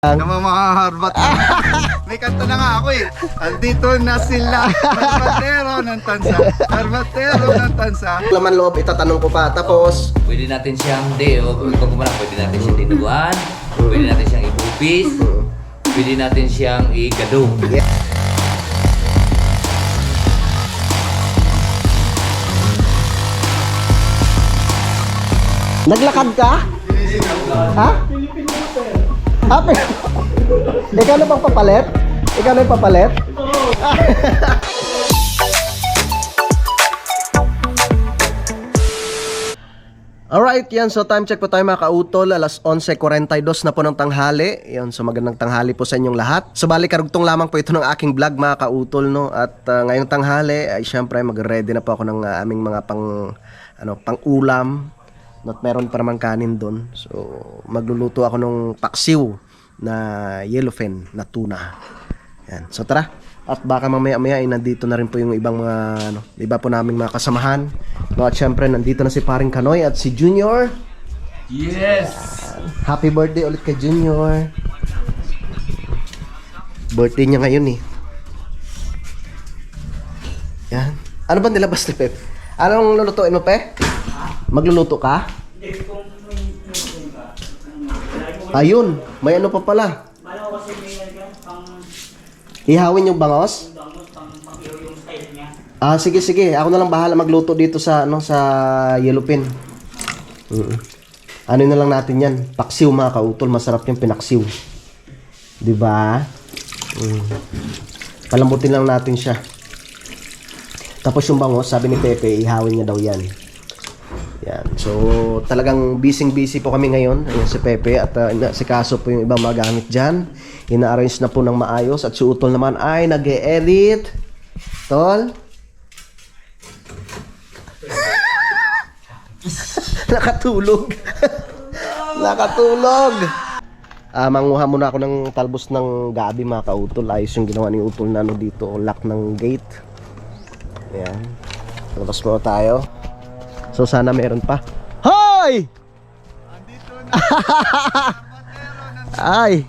Namamaharbat na. May kanta na nga ako eh. Andito na sila. Harbatero ng tansa. Harbatero ng tansa. Laman loob, itatanong ko pa. Tapos, Pwede natin siyang, pwede natin siyang dinuguan, pwede natin siyang ibupis, pwede natin siyang igadong. naglakad ka? Ha? Happy? Ikaw na bang papalit? Ikaw na yung papalit? Alright, yan. So time check po tayo mga kautol. Alas 11:42 na po ng tanghali. Yan, so magandang tanghali po sa inyong lahat. So bali karugtong lamang po ito ng aking vlog mga kautol, no? At ngayong tanghali ay syempre mag-ready na po ako ng aming mga pang-ulam. Not meron pa naman kanin doon. So magluluto ako ng paksiw na yellowfin na tuna. Yan. So tara. At baka mamaya-maya ay nandito na rin po yung ibang mga iba po naming mga kasamahan. No, at syempre nandito na si Paring Kanoy at si Junior. Yes! Happy birthday ulit kay Junior. Birthday niya ngayon eh. Yan. Ano ba nilabas ni Pep? Anong lulutuin mo, Pe? Magluluto ka? Ayun, may ano pa pala. Ihawin yung bangos? Ah, sige. Ako na lang bahala magluto dito sa sa yellowfin. Ano na lang natin 'yan? Paksiw mga kautol, masarap yung pinaksiw. 'Di ba? Palambutin lang natin siya. Tapos yung bangos, sabi ni Pepe, ihawin niya daw 'yan. Yan. So, talagang busy po kami ngayon. Ayun si Pepe at si Kaso po yung ibang magamit dyan. Ina-arrange na po ng maayos. At si Utol naman ay nag-e-edit. Tol? Nakatulog. Nakatulog. Manguha muna ako ng talbos ng gabi mga kautol. Ayos yung ginawa ni Utol na dito. Lock ng gate. Ayan. Labas mo tayo. So sana meron pa. Hoy! Ay.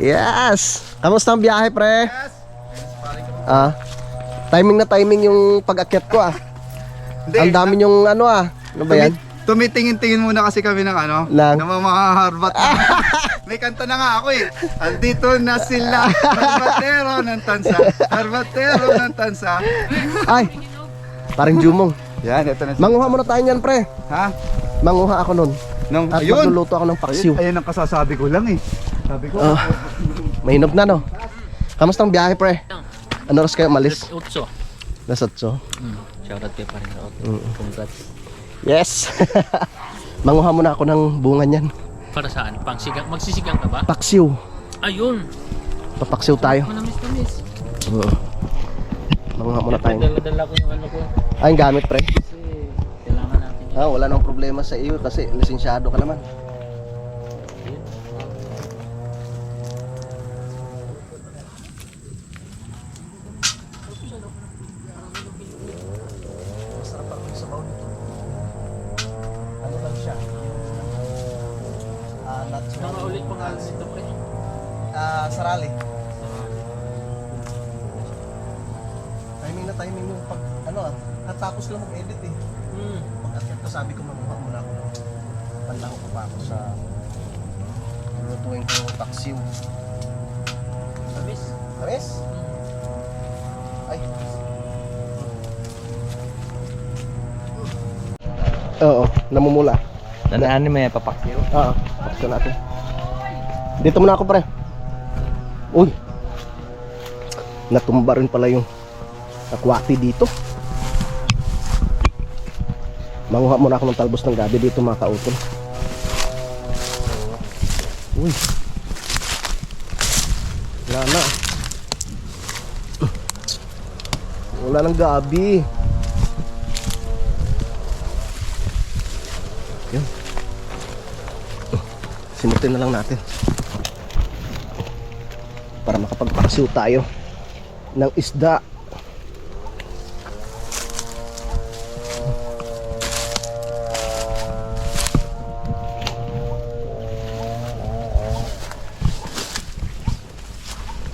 Yes. Kamusta ang biyahe, pre? Timing na timing yung pag-akyat ko Ang dami yung Ano ba yan? Tumitingin-tingin muna kasi kami ng namamaharbat na. May kanta na nga ako eh. Andito na sila. Harbatero ng tansa. Harbatero ng tansa. Ay. Parang Jumong. Yan, ito na. Manguha muna tayo niyan, pre. Ha? Manguha ako nun. At magluluto ako ng paksiw. Ayun ang kasasabi ko lang eh. Sabi ko. Mahinog na, no? Kamusta ang biyahe, pre? Ano oras kayo umalis? Utso. Nasa 8. Shoutout kayo pa rin. Congrats. Yes. Manguha muna ako ng bunga niyan. Para saan? Magsisigang ka ba? Paksiw. Ayun! Papaksiw tayo. Manamis. Manguha muna tayo. Dala ko yung ano ko. Ay, yung gamit, pre. Kasi kailangan natin yun. Wala nang problema sa iyo kasi lisensyado ka naman. Ano lang siya? Saka ulit pangalan nito, pre. Sarali. Timing yung pag natapos lang mag-edit eh. Pag-akyat ko sabi ko manguha muna ako ng panlaho ko pa ako sa lulutuin ko paksiw. Tamis? Tamis? Ay. Oo, namumula. Nanaan may papaksiw? Oo, paksiw natin. Dito muna ako, pre. Uy. Natumba rin pala yung nakwati dito. Manguha muna ako ng talbos ng gabi dito mga kautol. Uy. Wala nang gabi. Yan. Simutin na lang natin para makapagpaksiw tayo ng isda.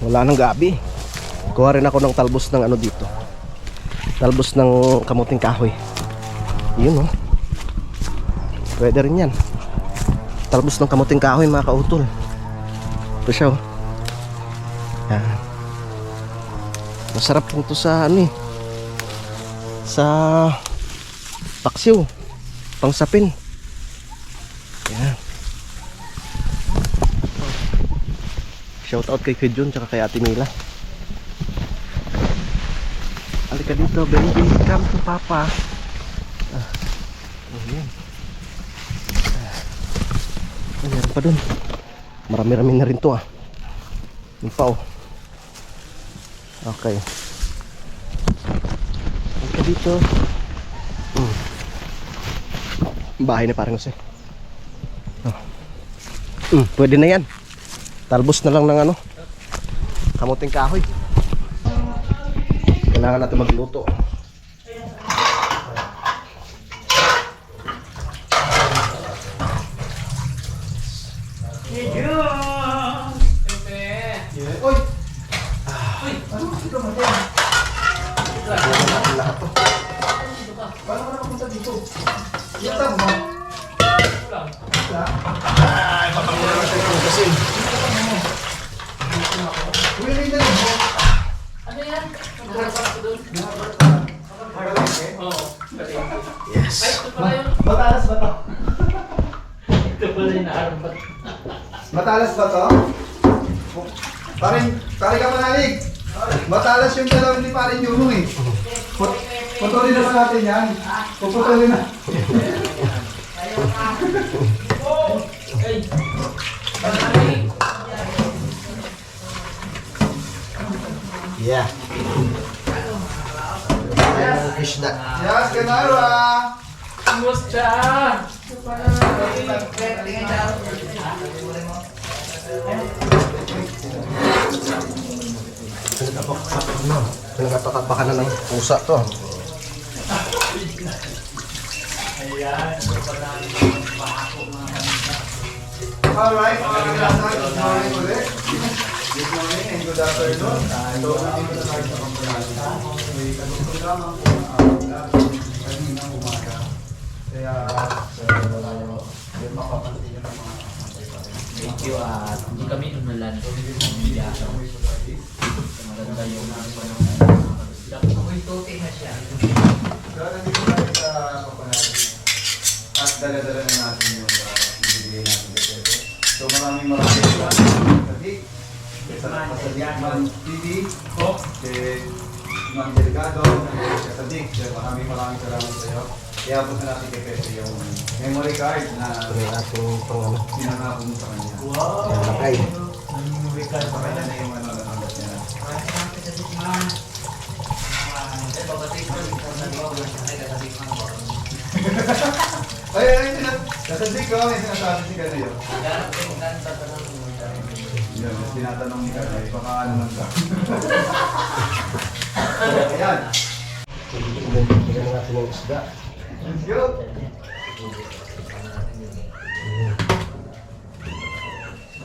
Wala nang gabi. Kuha rin ako ng talbos ng ano dito. Talbos ng kamuting kahoy. Yun, oh. Pwede rin yan. Talbos ng kamuting kahoy, mga kautol. Ito siya, oh. Yan. Masarap po ito sa ano eh. Sa paksiw. Pangsapin. Yan. Shout out kay Kuya John tsaka kay Ate Mila. Halika dito, baby. Come to Papa. Ayan. Meron pa dun. Marami-rami na rin to, ah. Yung pa, oh. Okay. Halika dito. Bahay ni parang Jose. Pwede na yan. Talbos na lang ng ano, kamuting kahoy. Kailangan natin magluto. Oy! Lahat to. Paano ka nakapunta dito? Yata mo. Ay, papangulan natin yung kasin. Willing na rin mo. Ano yan? Nagharap ako doon. Oo. Yes. Ay, ito pala yun. Matalas ba to? Ito pala yung naarapat. Matalas ba to? Paring ka manalig. Matalas yung dalawa ni paring Yunong eh. Putulin naman natin yan. Puputulin na. Yeah. Ayan, fish na. Yes, Ganara! Musta! Pinagapakapakan na ng pusa to. Alright, mga kasa, good morning ulit. Good morning and good afternoon. So, nandito na tayo sa Pampalasa. May kanutong lamang po kaninang umaga. Kaya, yung makapansin nyo ng mga kapantay pa rin. Thank you at hindi kami umulan. Hindi ako. Maganda yung ako'y tote na siya. So, nandito tayo sa Pampalasa. At dala-dala na natin yung ibigay natin kasi. So, maraming salamat. Sa Diakman TV, kay Ma'am Delgado, kay Sadik, maraming salamat sa iyo. Kaya po sa natin kay Pepe yung memory card na sinangako mo sa kanya. Wow! Yan, lakay. Memory card Sa kanya na yung natanggap niya. Ay, kasadik ko, may sinasabi si Kanayo. Yun, tinatanong ni Kanay, baka ano lang ka. Ayan. Bigyan natin ng isda. Let's go!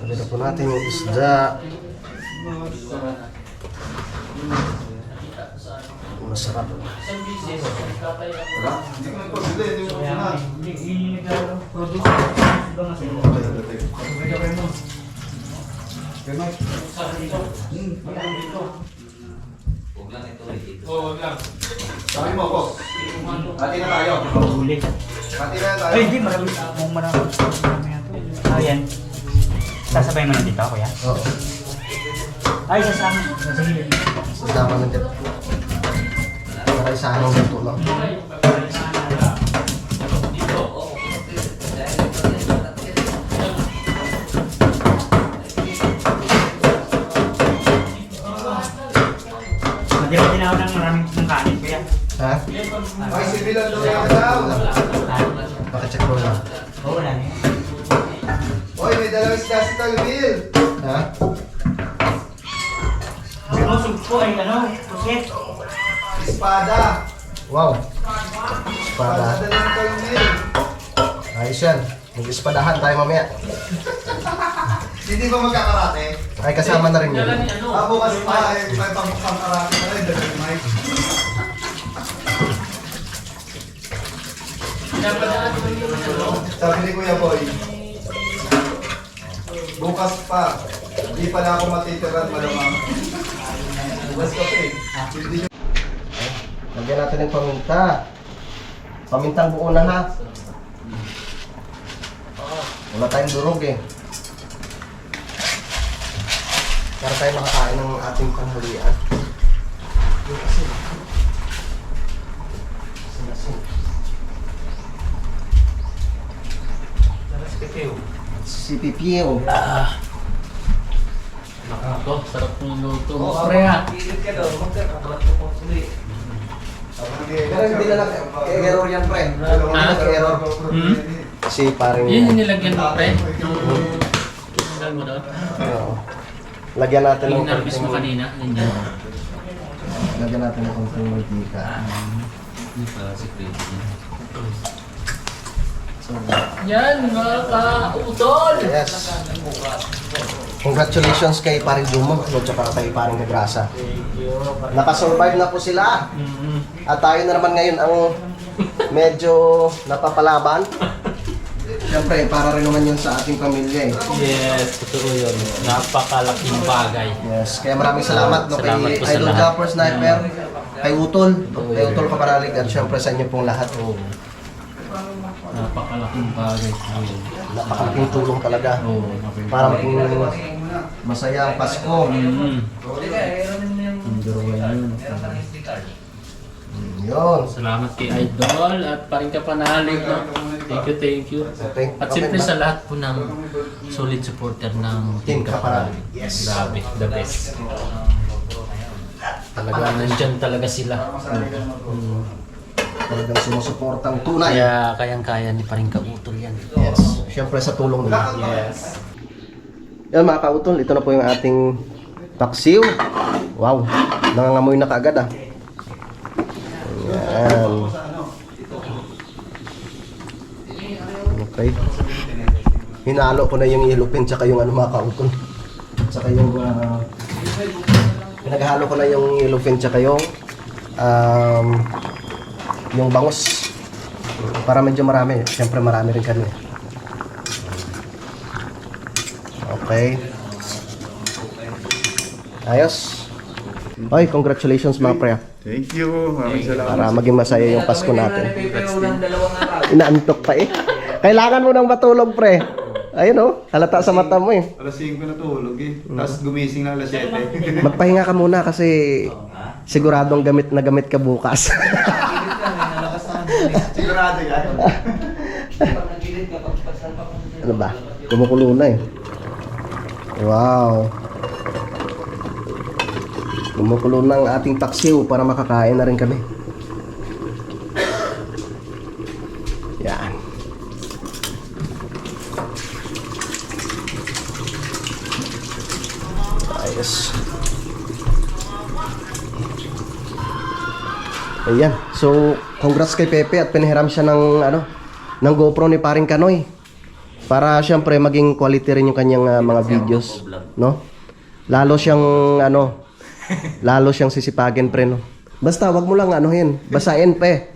Bigyan po natin yung isda. Masarap. Wala? Hindi ko nagpabili, hindi mo kusunod. Okay, Mike. Huwag lang ito ulit dito. Sabi mo ako. Hati na tayo. Huli. Hati na tayo. Ay, hindi. Marami yan. Ayan. Sasabay mo na dito, kuya? Oo. Ay, sasama. Sa hilid. Isda pa ng dito. Para isa ng dito lang. Dito, oo. Mati-mati na ako ng maraming kanin, kuya. Ha? May sibilan daw yan daw. Pakicheck mo lang. Oo, wala na yun. Oy, may dalawang isda si Talvil. Ha? Ang sugpo ay ano, pusit. Espada. Wow. Espada Espada. ni Talvil. Ayos yan. Mag-espadahan tayo mamaya. Hindi ba magkakarate? Ay, kasama na rin yun. Kailan ni ano? Bukas pa, may pang-karate na rin. Dahil Mike. Pinapadaan ko yung ano. Sabi ni Kuya Boy, bukas pa, hindi pala ako matitiran malamang. Bukas pa eh. Hindi nyo. Lagyan natin ng paminta. Pamintang buo na ha. Wala tayong durog eh. Para tayo makakain ng ating panghulian. Yung asin. Asin. Si Pipio. Ito, sarap ng luto mo. Pre ha. Pero hindi na lang error yan, pre. Hindi na error. Kasi parang... Yun yung nilagyan mo, pre. Yung... Nilagyan mo doon. Oo. Lagyan natin ng Yung nervous mo kanina. Yun yan. Lagyan natin ng konting mantika. Yung para si Crazy. Yan, mga ka-utol! Yes. Congratulations kay Paring Dumong at saka kay Paring Negrasa. Nakasurvive na po sila. At tayo na naman ngayon ang medyo napapalaban. Siyempre, para rin naman yun sa ating pamilya eh. Yes, totoo yun. Napakalaking bagay. Yes, kaya maraming salamat no, Salamat kay po sa Idol lahat. Japper Sniper, kay Utol, kay Utol Kaparalig at siyempre sa inyo pong lahat. Napakalaking bagay. Napakalaking tulong talaga. Oo. Para maging masaya ang Pasko. Ang duruan yun. Yun. Salamat kay Idol at paring ka panalig. No? Thank you. At siyempre sa lahat po ng solid supporter ng Team Team Kaparalig. Kaparalig. Yes. Grabe, the best. Talaga, nandyan talaga sila. Talagang sumusuportang tunay. Kaya kayang-kaya ni paring kautol yan. Yes. Siyempre sa tulong nila. Yes. Yan mga kautol, ito na po yung ating paksiw. Wow, nangangamoy na kaagad ah. Yan. Okay. Hinalo ko na yung yellow pin tsaka yung ano mga kautol. Tsaka yung pinaghalo ko na yung yellow pin tsaka yung bangus. Para medyo marami. Siyempre marami rin kami. Okay. Ayos. Oy, congratulations mga pre. Thank you. Maraming salamat. Para maging masaya yung Pasko natin. Inaantok pa eh. Kailangan mo nang matulog pre. Ayun oh, halata sa mata mo eh. Alas 5 na tulog eh. Tapos gumising na alas 7. Magpahinga ka muna kasi siguradong gamit na gamit ka bukas. Sigurado yan. Ano ba? Kumukulo na eh. Wow. Kumukulo na ang ating paksiw para makakain na rin kami. Yan. Ayos. Ayan. So, congrats kay Pepe at pinahiram siya ng GoPro ni Paring Kanoy. Para siyempre maging quality rin yung kanyang mga videos, no? Lalo siyang sisipagin pre, no? Basta wag mo lang basain pe.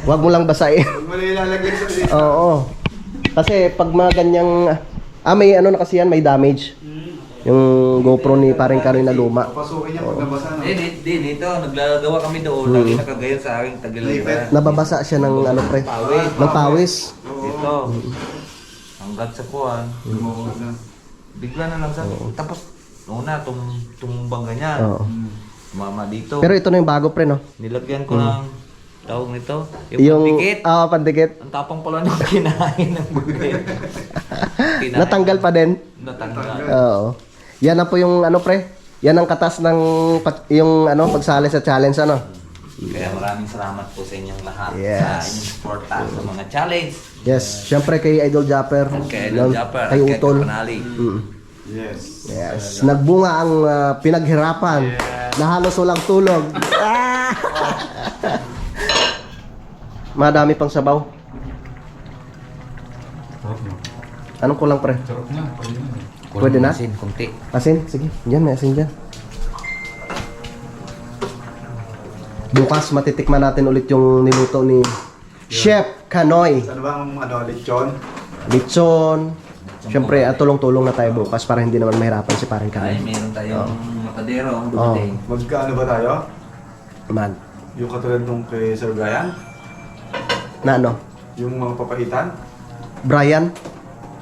Wag mo lang basain. Huwag mo na ilalagay sa list. Oo. Kasi pag mga ganyang may na kasi yan, may damage. Yung GoPro ni Paring Kanoy na luma. Papasukin niya pag nabasa na. Dito, naglagawa kami doon. Lagi nakagayon sa aking tagiliran. Nababasa siya ng pre. Ng pawis. Dito. Hanggat sa puwan. Lumuhod na. Bigla na lang sa... Tapos, una, tumumbang ganyan. Oo. Mama dito. Pero ito na yung bago pre, no? Nilagyan ko ng tawag nito. Yung pandikit. pandikit. Ang tapang pala nung kinain ng bugit. Natanggal pa din. Natanggal. Oo. Yan na po yung pre. Yan ang katas ng pagsali sa challenge Kaya maraming salamat po sa inyong lahat Yes. sa inyong suporta sa mga challenge. Yes, syempre kay Idol Japper. Kay Idol Japper, Kay kay Utol. Kapanalig. Yes. Yes. Nagbunga ang pinaghirapan. Na halos walang tulog. Madami pang sabaw. Anong kulang pre? Pwede na? Asin, kunti. Asin? Sige, dyan, may asin dyan. Bukas matitikman natin ulit yung niluto ni Chef Kanoy. Ano bang lechon? Litson. Siyempre, tulong-tulong na tayo bukas para hindi naman mahirapan si parang Ay, Kanoy. meron tayong matadero. Oh. Dumating. Magkaano ba tayo? Man. Yung katulad nung kay Sir Brian? Na ano? Yung mga papaitan? Brian?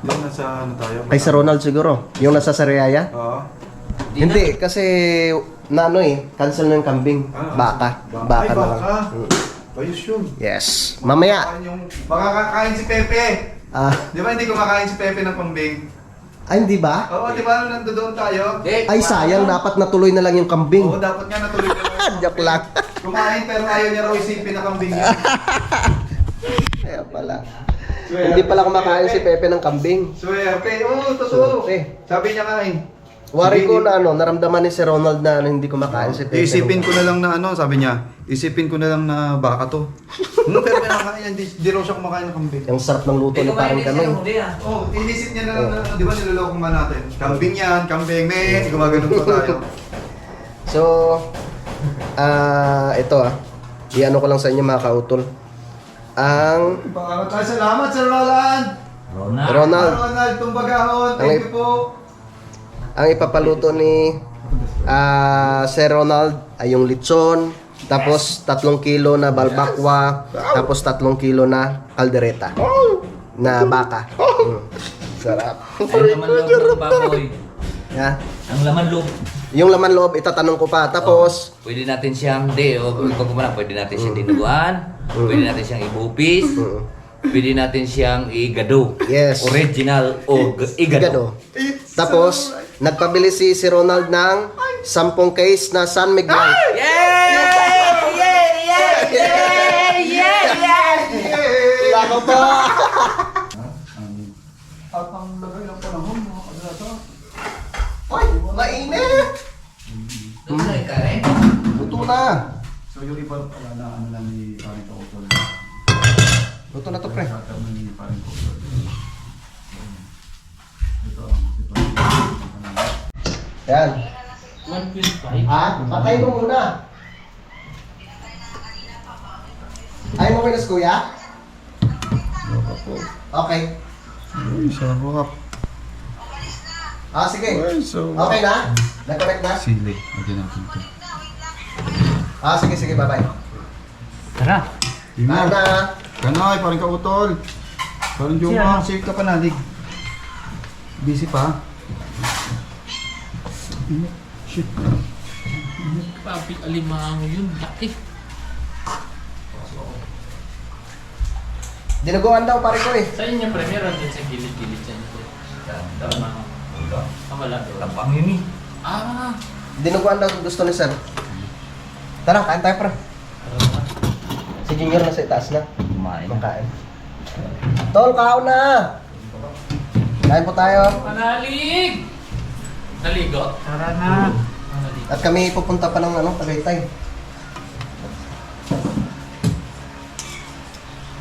Yung nasa ano tayo? Kay Sir Ronald siguro. Yung nasa Sariaya? Oo. Hindi, kasi na ano cancel na yung kambing. Baka. Baka Ay, na lang. baka. Mm. Ayos yun. Yes. Mamaya. Baka kakain si Pepe. Ah, Di ba hindi kumakain si Pepe ng pambing? ay, hindi ba? Oo, di ba nung nandoon tayo? Ay, sayang. Dapat natuloy na lang yung kambing. Oo, dapat nga natuloy na lang. Joke lang. Kumain pero ayaw niya raw isipin na kambing yun. Kaya pala. Hindi pala kumakain si Pepe ng kambing. Swerte. Oo, totoo. Swerte. Sabi niya nga eh. Wari ko na naramdaman ni si Ronald na hindi kumakain si Pepe. Isipin ko na lang na sabi niya, isipin ko na lang na baka to. Pero kinakain, di raw siya kumakain ng kambing. Yung sarap ng luto ni parang Kanoy. Oh, inisip niya na lang na, di ba niloloko man natin? Kambing yan, kambing, men, gumagano'n pa tayo. So, ito i-ano ko lang sa inyo mga kautol. Ang Baka tayo, salamat Sir Roland! Ronald, Ronald, tumbagahon, thank you po! ang ipapaluto ni Sir Ronald ay yung litson, tapos 3 kilo na balbakwa, tapos 3 kilo na kaldereta na baka. Sarap. Ang laman loob ng baboy. Yeah. Ang laman loob. Yung laman loob, itatanong ko pa. Tapos, Pwede natin siyang, pwede natin siyang dinuguan. Pwede natin siyang ibupis. Pwede natin siyang igado. Yes. Original o igado. Tapos, nagpabili si Ronald ng 10 case na San Miguel. Wala ka pa! At ang lagay ng panahon, mga kadrata. Ay, mainit! Luto na! So yung iba pala na ano lang ni Paring Kautol. Luto na to, pre. Tatanong ni Paring Kautol. Ito ang si Paring Kautol. Yan. 1.5. Patay mo muna. Ayaw mo winas, kuya? Okay. Uy, sarap. Sige. Uy, so... Okay na? Nag-connect na? Sili. Lagyan natin ito. Sige, bye-bye. Tara. Yun Bye na. na. Kanay, Paring Kautol. Paring Juma, safe ka pa nalig. Busy pa? Shit. Papi, alimango yun. Laki. Dinuguan daw, pare ko eh. Sa inyo, pre, meron din sa gilid-gilid dyan. Tama. Wala doon. Tabang yun eh. Dinuguan daw gusto ni sir. Tara, kain tayo, pre. Si Junior na sa itaas na. Kumain. Makain. Tol, kaon na! Kain po tayo. Manalig! Naligo? Tara na. At kami pupunta pa ng Tagaytay.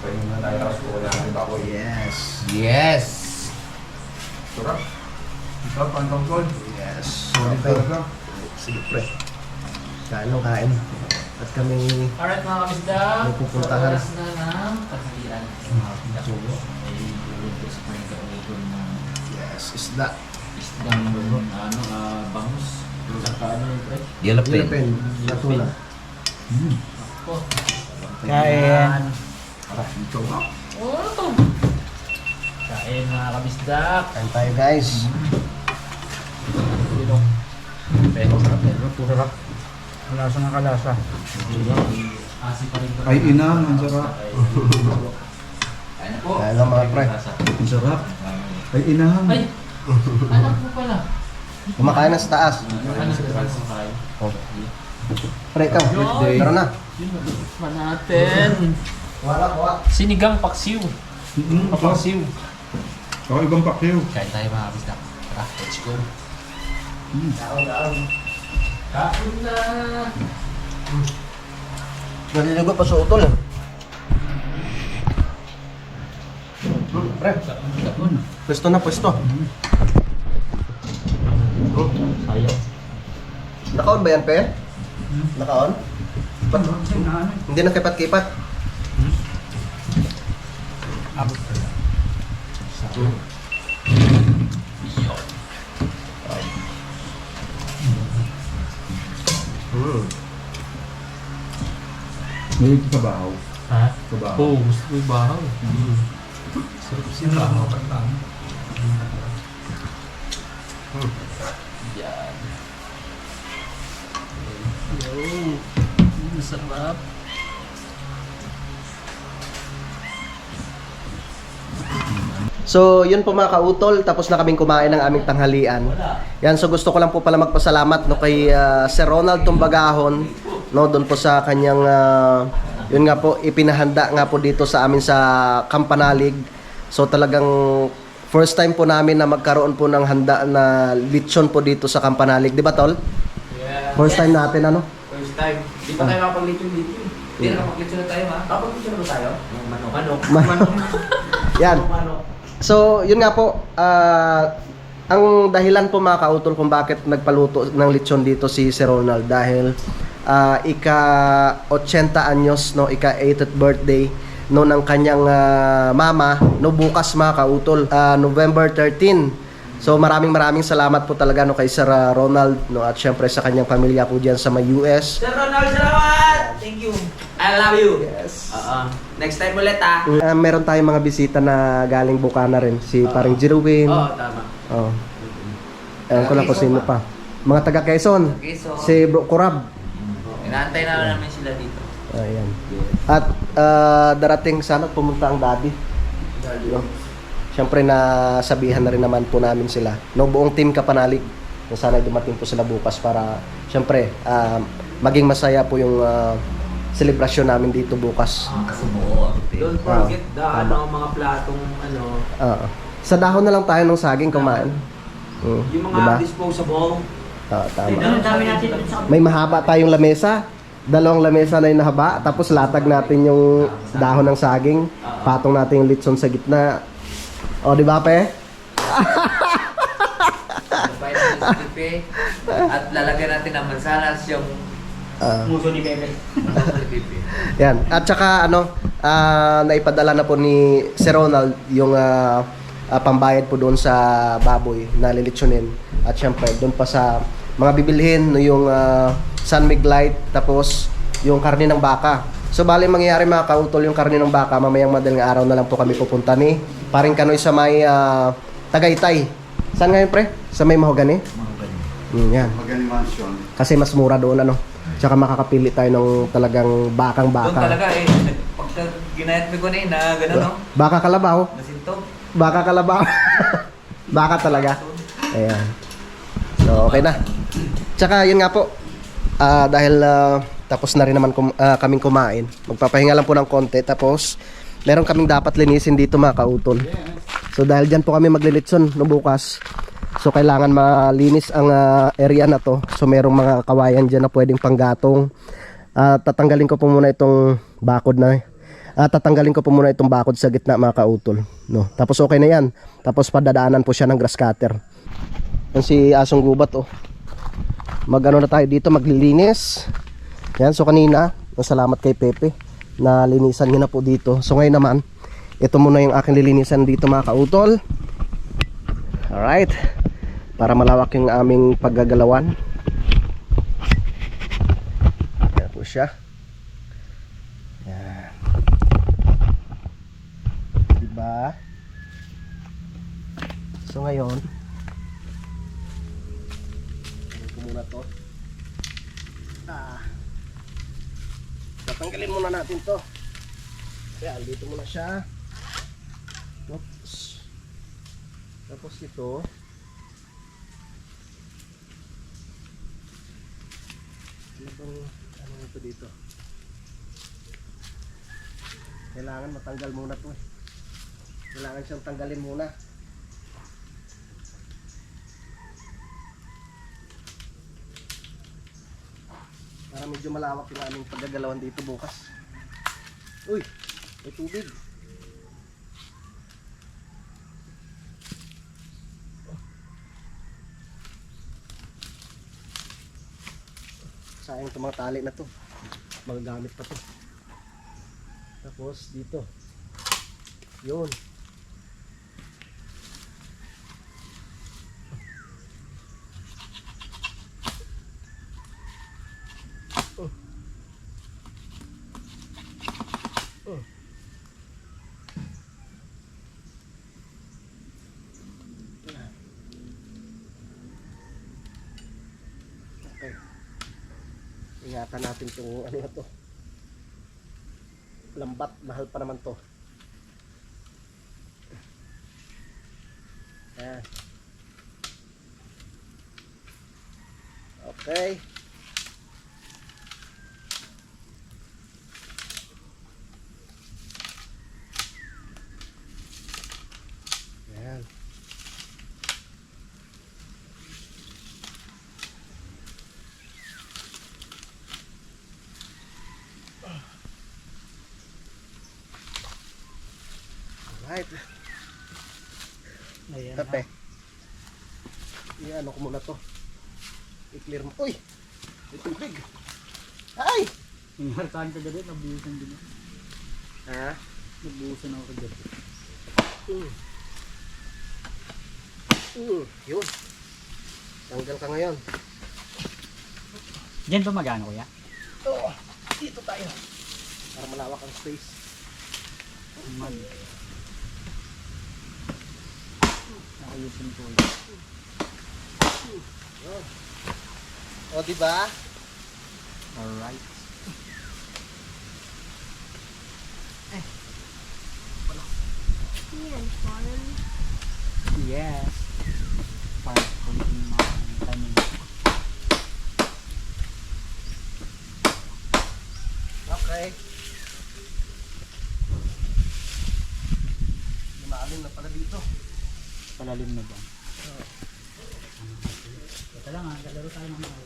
Pahinga na tayo tapos wala na rin baboy. Yes. Yes. Sarap. Sarap, Paring Kautol. Yes. Solid Okay. talaga. Sige, pre. Kain ng kain. At kami... Alright mga kamisda. May pupuntahan. Oras na ng tanghalian. Ay, luluto sa mga kaulitol na Yes, isda. isdang bangus. Saka ano yung pre? Yellow pen. Philippine. Natuna. Oh. Kain. Ito nga. Oh, ano to? Kain mga kamisda. Kain tayo, guys. Pero Sarap. Kalasa na kalasa. asi pa rin to. Ay, ina, ang sarap. Kain na po. Kain lang, mga pre. Ang sarap. Ay, ina. Ay! Anak mo pala. Kumakain na sa taas. Ano sa kain? Pre, ikaw. Yoy! Tara na. Yun, pa natin. Wala, wala. Sinigang paksiw. Paksiw. Oh, ibang pakyaw. Kain tayo mga kamisda. Tara, let's go. Daon. Kain na! Naliligo pa sa utol. Pre, Kain. pwesto na, pwesto. Oh. Sayang. Naka-on ba yan, Pe? Naka-on? Ba't? Hindi na kipat-kipat. May kabahaw. Ha? Kabahaw. Oo, gusto ko yung bahaw. Sarap siya bahaw. Yan. Yo. Masarap. So, yun po mga kautol, tapos na kaming kumain ng aming tanghalian. Yan, so gusto ko lang po pala magpasalamat no kay Sir Ronald Tumbagahon, no, doon po sa kanyang yun nga po ipinahanda nga po dito sa amin sa Campanalig. So talagang first time po namin na magkaroon po ng handa na lechon po dito sa Campanalig, di ba Tol? Yeah. First time natin ano? First time. Di pa tayo makapaglitsyon dito. Hindi na makapaglitsyon na tayo, ha? Makapaglitsyon na ba tayo? Manok. Manok. Yan. Manok. So, yun nga po, ang dahilan po mga kautol kung bakit nagpaluto ng lechon dito si Sir Ronald dahil ika-80 anyos, no, ika-80th birthday no ng kanyang mama no bukas mga kautol, November 13. So maraming salamat po talaga no kay Sir Ronald no at syempre sa kanyang pamilya po diyan sa may US. Sir Ronald, salamat! Thank you. I love you. Yes. Next time ulit, ha? Meron tayong mga bisita na galing Bukana rin, si paring Jerwin. Oo, tama. Oh. Ewan ko lang kung sino pa. Mga taga Quezon. Quezon. Si Bro Kurab. Inaantay na namin sila dito. Ayan. At darating sana pumunta ang daddy. No? Siyempre nasabihan na rin naman po namin sila. No, buong team Kapanalig. Na sana dumating po sila bukas para siyempre maging masaya po yung selebrasyon namin dito bukas. Kasi buo. Don't forget ang mga platong Sa dahon na lang tayo ng saging kumain. yung mga Diba? disposable. Tama. Ang dami natin sa May mahaba tayong lamesa. Dalawang lamesa na yung nahaba. Tapos latag natin yung dahon ng saging. Patong natin yung litson sa gitna. O, di ba, Pe? Sabay natin sa tipe. At lalagyan natin ng mansanas yung muso ni Bebe. tipe. Yan. At saka, naipadala na po ni Sir Ronald yung pambayad po doon sa baboy na lilitsunin. At syempre, doon pa sa mga bibilhin, no, yung San Miglite, tapos yung karne ng baka. So bali mangyayari mga kautol yung karne ng baka, mamayang madaling araw na lang po kami pupunta ni paring Kanoy sa may Tagaytay. Saan ngayon pre? Sa may Mahogany? Yan. Magaling mansion. Kasi mas mura doon ano. Tsaka makakapili tayo ng talagang bakang Doon baka. talaga pagka ginayat mo ko na na gano'n, no? Baka kalabaw. Nasintog. Baka kalabaw. Baka talaga. Ayan. So okay na. Tsaka yun nga po. Dahil tapos na rin naman kaming kumain. Magpapahinga lang po ng konti. Tapos meron kaming dapat linisin dito mga kautol. So dahil dyan po kami maglilitson no bukas. So kailangan malinis ang area na to. So merong mga kawayan dyan na pwedeng panggatong. Tatanggalin ko po muna itong bakod na. Tatanggalin ko po muna itong bakod sa gitna mga kautol. No? Tapos okay na yan. Tapos padadaanan po siya ng grass cutter. Yan si Asong Gubat oh. Mag-ano na tayo dito, maglilinis. Yan, so kanina, salamat kay Pepe na linisan niya na po dito. So ngayon naman, ito muna yung aking lilinisan dito mga kautol. Alright. Para malawak yung aming paggagalawan. Yan po siya. Yan. Diba? So ngayon, muna to. Tatanggalin muna natin to. Kaya dito muna siya. Oops. Tapos ito. Ano ito dito? Kailangan matanggal muna to. Kailangan siyang tanggalin muna. Para medyo malawak yung aming paggagalawan dito bukas. Uy, may tubig. Sayang itong mga tali na to. Magagamit pa to. Tapos dito. Yun. Okay. Ingatan natin itong ano na to. Lambat, mahal pa naman to. Ayan. Okay. Ayan. Alright. Ayan. Tape. Iyan, ano ko muna to. I-clear mo. Uy! May tubig. Ay! Ingartaan ka gabi, nabuhusan din. Ha? Nabuhusan ako kagabi. Yun. Tanggal ka ngayon. Diyan ba magano kuya? Oh, dito tayo. Para malawak ang space. Mag. Ayusin ko. O, diba? Alright. Yan, parang Yes. Para kunting mga timing. Okay. Lumalim na pala dito. Palalim na ba? Ito lang ha, lalaro tayo ng mga.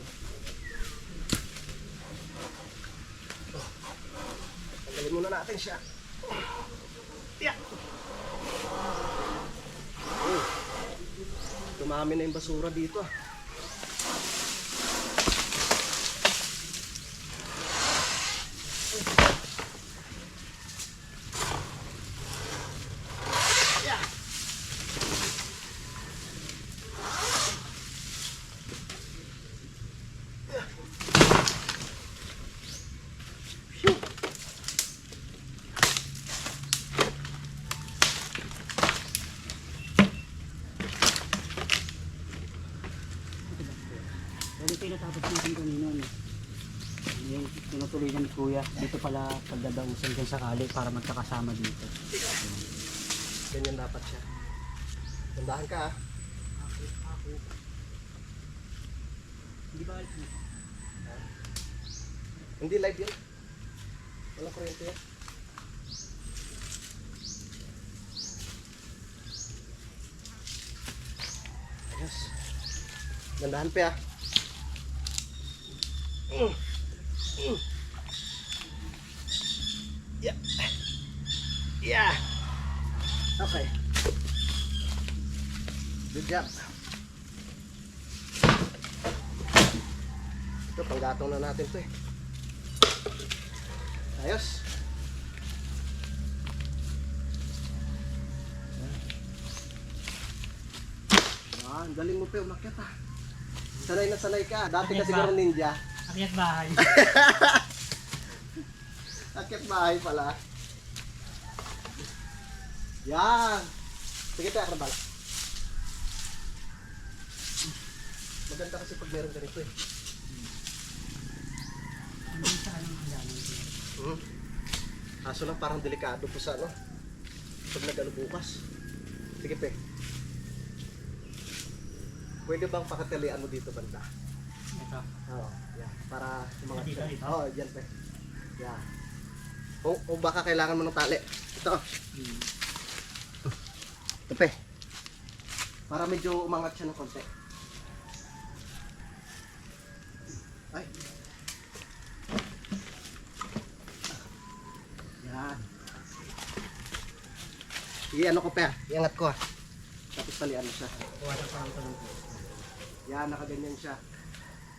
Tanggalin muna natin siya. Yeah. Dumami na yung basura dito. Yeah. Ano ito yung natapos natin kanina? Yung tinutuloy niya ni Kuya. Dito pala pagdadausan dyan sakali para magkakasama dito. Ganyan dapat siya. Tandahan ka ah. Hindi ba? Hindi live yun. Walang kuryente yan. Ayos. Tandahan pa ah. Yeah. Yeah. Okay. Good job. Ito, panggatong na natin ito eh. Ayos. Ah, ang galing mo pa umakyat ah. Sanay na sanay ka. Dati ka siguro ninja. Akyat bahay. Akyat bahay pala. Yan. Sige tayo, Akarbala. Maganda kasi pag meron ganito eh. Kaso lang parang delikado po sa ano. Pag nag-ano bukas. Sige pe. Pwede bang pakatalian mo dito banda? Ito. Oo. Yeah. Para umangat Dito, siya. dito? Oo, dyan pe. Yeah. Kung baka kailangan mo ng tali. Ito. Ito pe. Para medyo umangat siya ng konti. Ay. Yan. Ano ko pa. Iangat ko ah. Tapos talian mo siya. Yan, nakaganyan siya.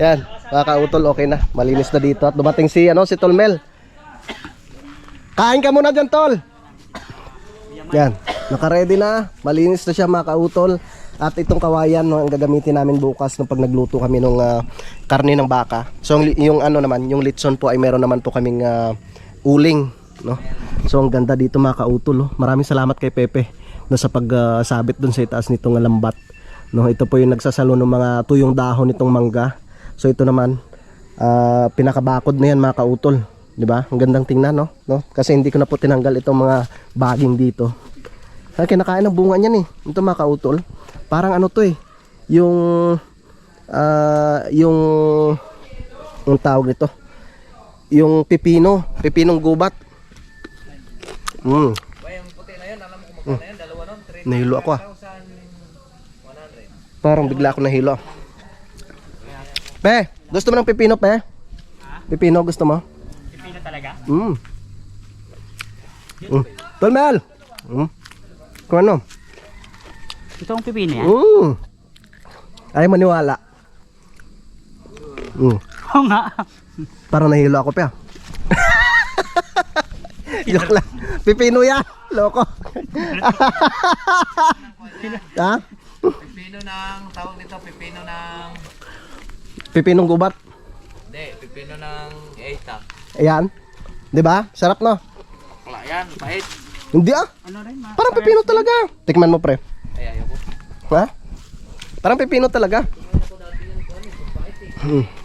Yan, mga kautol, okay na. Malinis na dito. At dumating si Tolmel. Kain ka muna dyan, Tol. Yan, naka-ready na. Malinis na siya, mga kautol. At itong kawayan, no, ang gagamitin namin bukas nung pag nagluto kami ng karne ng baka. So yung yung litson po ay meron naman po kaming uling, no. So ang ganda dito, mga kautol, oh. Maraming salamat kay Pepe na sa pagsabit dun sa itaas nitong lambat. No, ito po yung nagsasalo ng mga tuyong dahon nitong mangga. So ito naman pinakabakod na yan, mga kautol, 'di ba? Ang gandang tingnan, no? Kasi hindi ko na po tinanggal itong mga baging dito. Kinakain ng bunga niyan eh. Ito, mga kautol. Parang ano to eh. Yung tawag nito. Yung pipinong gubat. Yung puti na yun, alam mo kung magkano na yan, dalawa nun, Nahilo ako 3,100. Parang bigla ako nahilo. Pe, gusto mo ng pipino, pe? Pipino, gusto mo? Pipino talaga? Tolmel! Kung ano? Ito ang pipino yan? Ay, maniwala. Oo nga. Parang nahilo ako, pe. Joke lang. Pipino yan. Loko. Ha? Pipino ng, tawag dito, pipino ng, Pipinong gubat. hindi, pipino ng eita. Ayan. 'Di ba? Sarap, no? Wala yan, pahit. Hindi ah. Ano rin, Parang pipino talaga. Tikman mo, pre. Ay, ayoko. Ha? Parang pipino talaga.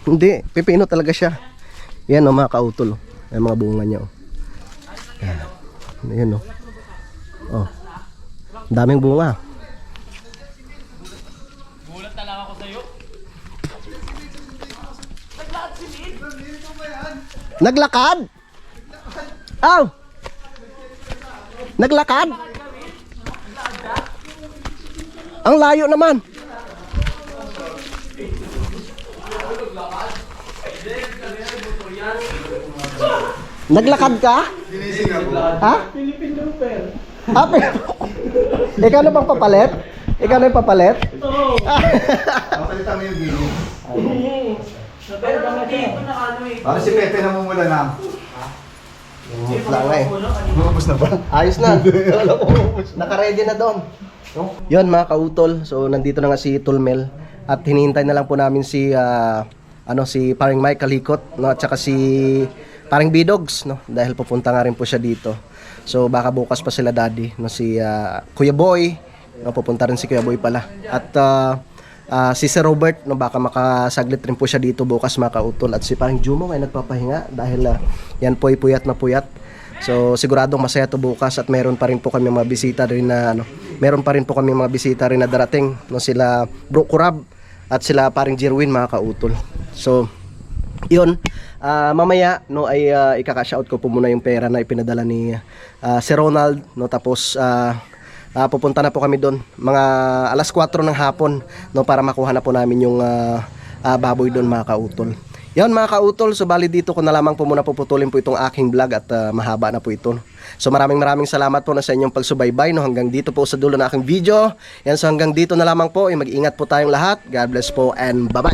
Hindi, pipino talaga siya. Yan, oh, mga kautol. Yan mga bunga niya, oh. Yan, oh. Oh. Daming bunga. Gulat na lang ako sa'yo. Naglakad? Aw! Naglakad? Ang layo naman. Naglakad ka? Sinising ako. Ha? Philippine Looper. Ikaw na bang papalit? Ikaw na yung papalit? Papalitan mo yung gini. Parang si Pepe namumula na. Wala nga eh. Lumabas na ba? Ayos na. Naka-ready na doon. Yun, mga kautol. So nandito na nga si Tolmel at hinihintay na lang po namin si si paring Mike Kalikot, no, at saka si paring Bidogs, no, dahil pupunta nga rin po siya dito. So baka bukas pa sila, daddy, no, si Kuya Boy, no, pupunta rin si Kuya Boy pala. At si Sir Robert, no, baka makasaglit rin po siya dito bukas, mga kautol. At si paring Jumo ay nagpapahinga dahil yan po ay puyat na puyat. So siguradong masaya to bukas at meron pa rin po kami mga bisita rin na meron pa rin po kami mga bisita rin na darating, no, sila Bro Kurab at sila paring Jerwin, mga kautol. So yun, mamaya, no, ay ikaka-shout ko po muna yung pera na ipinadala ni si Ronald, no, tapos pupunta na po kami doon mga alas 4 ng hapon, no, para makuha na po namin yung baboy doon, mga kautol. Yan, mga kautol, so bali dito ko na lamang po muna puputulin po itong aking vlog at mahaba na po ito. So maraming salamat po na sa inyong pagsubaybay, no, hanggang dito po sa dulo ng aking video. Yan, so hanggang dito na lamang po, mag-iingat po tayong lahat. God bless po and bye-bye.